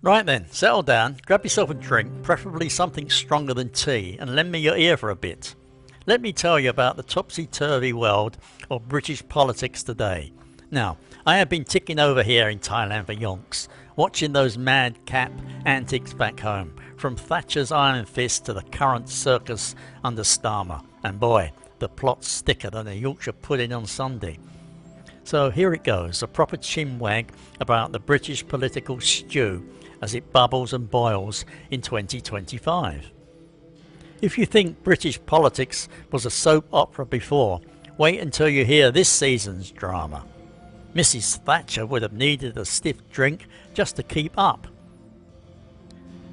Right then, settle down, grab yourself a drink, preferably something stronger than tea, and lend me your ear for a bit. Let me tell you about the topsy-turvy world of British politics today. Now, I have been ticking over here in Thailand for yonks, watching those madcap antics back home, from Thatcher's Iron Fist to the current circus under Starmer, and boy, the plot's thicker than a Yorkshire pudding on Sunday. So here it goes, a proper chinwag about the British political stew as it bubbles and boils in 2025. If you think British politics was a soap opera before, wait until you hear this season's drama. Mrs. Thatcher would have needed a stiff drink just to keep up.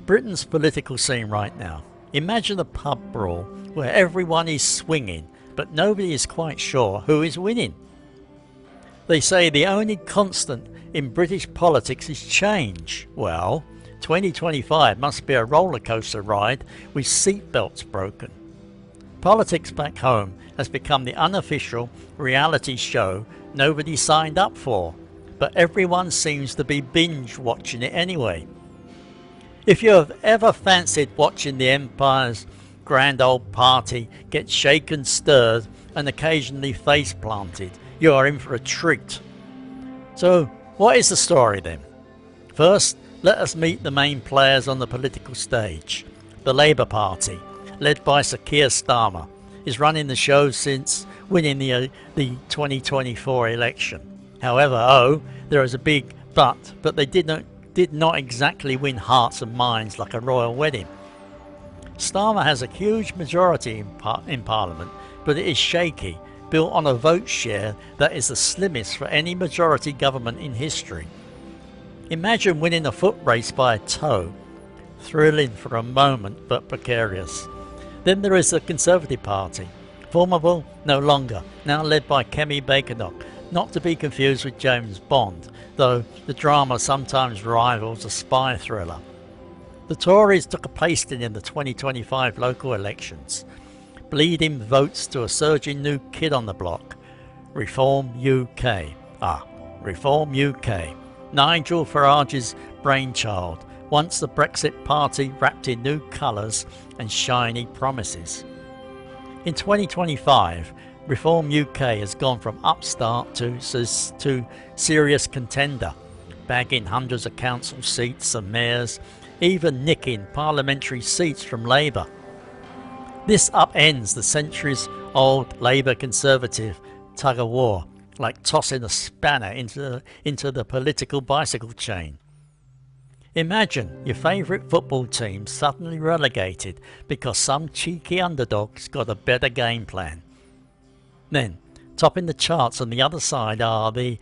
Britain's political scene right now. Imagine a pub brawl where everyone is swinging, but nobody is quite sure who is winning. They say the only constant in British politics is change. Well, 2025 must be a roller coaster ride with seatbelts broken. Politics back home has become the unofficial reality show nobody signed up for, but everyone seems to be binge watching it anyway. If you have ever fancied watching the Empire's grand old party get shaken, stirred and occasionally face planted, you are in for a treat. So what is the story then? First, let us meet the main players on the political stage. The Labour Party, led by Sir Keir Starmer, is running the show since winning the 2024 election. However, there is a big but they did not exactly win hearts and minds like a royal wedding. Starmer has a huge majority in Parliament, but it is shaky, built on a vote share that is the slimmest for any majority government in history. Imagine winning a foot race by a toe. Thrilling for a moment, but precarious. Then there is the Conservative Party. Formidable no longer, now led by Kemi Badenoch, not to be confused with James Bond, though the drama sometimes rivals a spy thriller. The Tories took a pasting in the 2025 local elections, bleeding votes to a surging new kid on the block. Reform UK. Reform UK. Nigel Farage's brainchild, once the Brexit party wrapped in new colours and shiny promises. In 2025, Reform UK has gone from upstart to serious contender, bagging hundreds of council seats and mayors, even nicking parliamentary seats from Labour. This upends the centuries-old Labour-Conservative tug-of-war, like tossing a spanner into the political bicycle chain. Imagine your favourite football team suddenly relegated because some cheeky underdog's got a better game plan. Then, topping the charts on the other side are the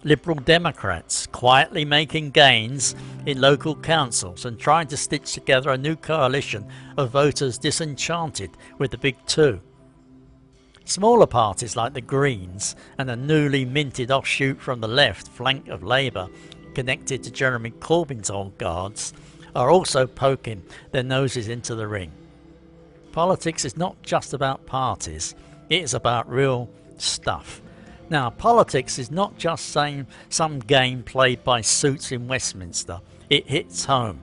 Liberal Democrats, quietly making gains in local councils and trying to stitch together a new coalition of voters disenchanted with the big two. Smaller parties like the Greens and a newly minted offshoot from the left flank of Labour, connected to Jeremy Corbyn's old guards, are also poking their noses into the ring. Politics is not just about parties, it is about real stuff. Now, politics is not just some game played by suits in Westminster, it hits home.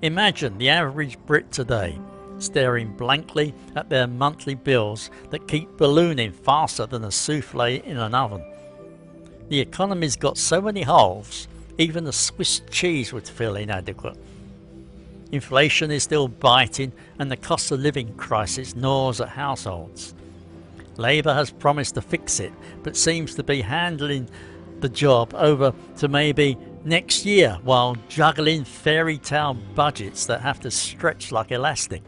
Imagine the average Brit today staring blankly at their monthly bills that keep ballooning faster than a souffle in an oven. The economy's got so many holes, even the Swiss cheese would feel inadequate. Inflation is still biting and the cost of living crisis gnaws at households. Labour has promised to fix it, but seems to be handling the job over to maybe next year while juggling fairy tale budgets that have to stretch like elastic.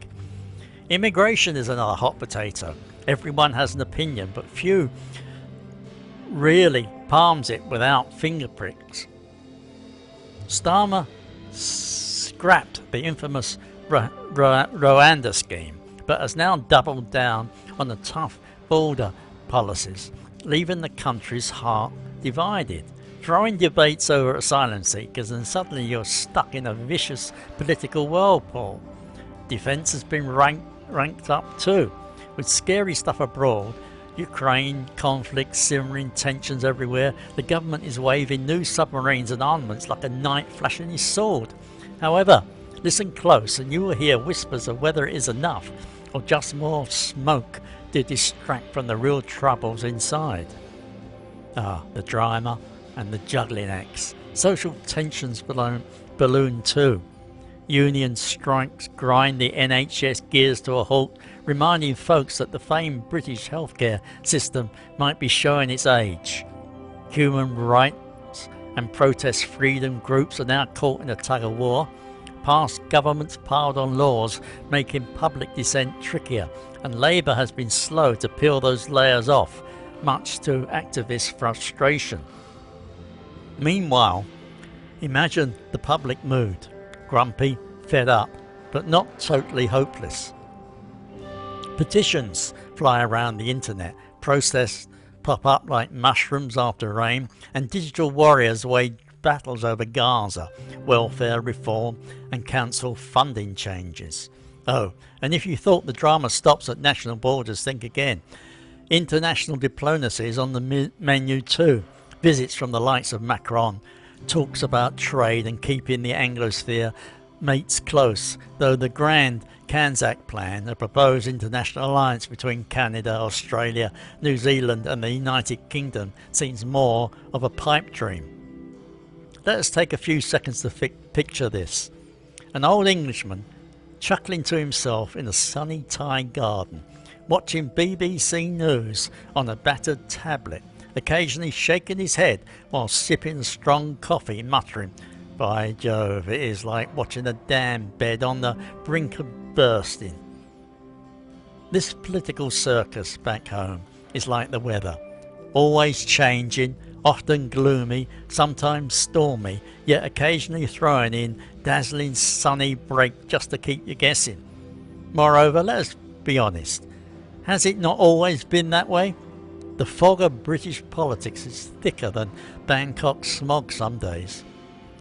Immigration is another hot potato. Everyone has an opinion, but few really palms it without finger pricks. Starmer scrapped the infamous Rwanda scheme, but has now doubled down on the tough border policies, leaving the country's heart divided, throwing debates over asylum seekers, and suddenly you're stuck in a vicious political whirlpool. Defence has been ranked up too, with scary stuff abroad Ukraine conflict, simmering tensions everywhere. The government is waving new submarines and armaments like a knight flashing his sword. However, listen close and you will hear whispers of whether it is enough or just more smoke to distract from the real troubles inside. The drama and the juggling acts. Social tensions balloon too. Union strikes grind the NHS gears to a halt, reminding folks that the famed British healthcare system might be showing its age. Human rights and protest freedom groups are now caught in a tug-of-war. Past governments piled on laws, making public dissent trickier, and Labour has been slow to peel those layers off, much to activist frustration. Meanwhile, imagine the public mood. Grumpy, fed up, but not totally hopeless. Petitions fly around the internet, protests pop up like mushrooms after rain, and digital warriors wage battles over Gaza, welfare reform, and council funding changes. Oh, and if you thought the drama stops at national borders, think again. International diplomacy is on the menu too. Visits from the likes of Macron, talks about trade and keeping the Anglosphere mates close, though the grand Kanzak plan, a proposed international alliance between Canada, Australia, New Zealand and the United Kingdom, seems more of a pipe dream. Let us take a few seconds to picture this. An old Englishman chuckling to himself in a sunny Thai garden, watching BBC News on a battered tablet, occasionally shaking his head while sipping strong coffee, muttering, "By Jove, it is like watching a dam bed on the brink of bursting." This political circus back home is like the weather, always changing, often gloomy, sometimes stormy, yet occasionally throwing in dazzling sunny break just to keep you guessing. Moreover, let us be honest, has it not always been that way? The fog of British politics is thicker than Bangkok smog some days.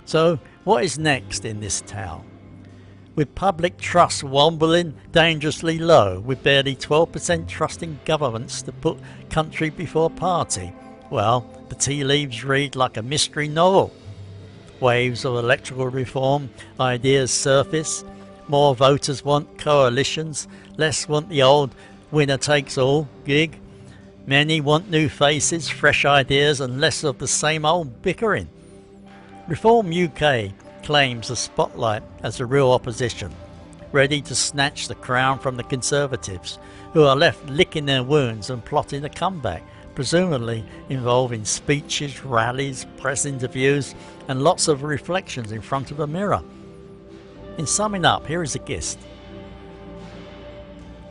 So what is next in this tale? With public trust wobbling dangerously low, with barely 12% trusting governments to put country before party, well, the tea leaves read like a mystery novel. Waves of electoral reform, ideas surface, more voters want coalitions, less want the old winner takes all gig. Many want new faces, fresh ideas and less of the same old bickering. Reform UK claims the spotlight as the real opposition, ready to snatch the crown from the Conservatives, who are left licking their wounds and plotting a comeback, presumably involving speeches, rallies, press interviews and lots of reflections in front of a mirror. In summing up, here is a gist.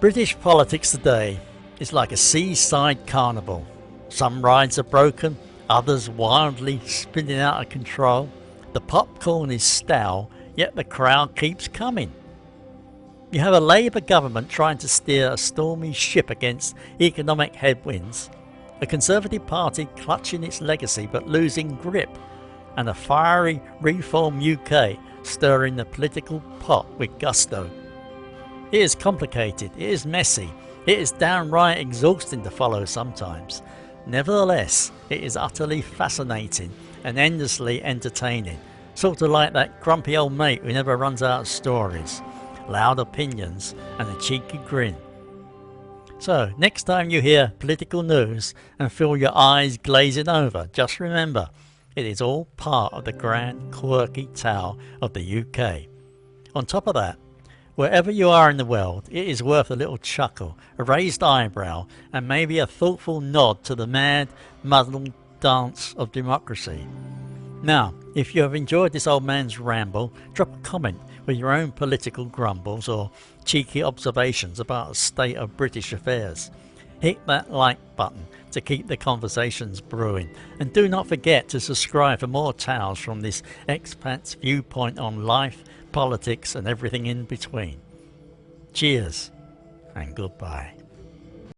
British politics today is like a seaside carnival. Some rides are broken, others wildly spinning out of control. The popcorn is stale, yet the crowd keeps coming. You have a Labour government trying to steer a stormy ship against economic headwinds, a Conservative Party clutching its legacy but losing grip, and a fiery Reform UK stirring the political pot with gusto. It is complicated, it is messy, it is downright exhausting to follow sometimes. Nevertheless, it is utterly fascinating and endlessly entertaining, sort of like that grumpy old mate who never runs out of stories, loud opinions and a cheeky grin. So, next time you hear political news and feel your eyes glazing over, just remember, it is all part of the grand quirky tale of the UK. On top of that, wherever you are in the world, it is worth a little chuckle, a raised eyebrow, and maybe a thoughtful nod to the mad, muddled dance of democracy. Now, if you have enjoyed this old man's ramble, drop a comment with your own political grumbles or cheeky observations about the state of British affairs. Hit that like button to keep the conversations brewing, and do not forget to subscribe for more tales from this expat's viewpoint on life, politics and everything in between. Cheers and goodbye.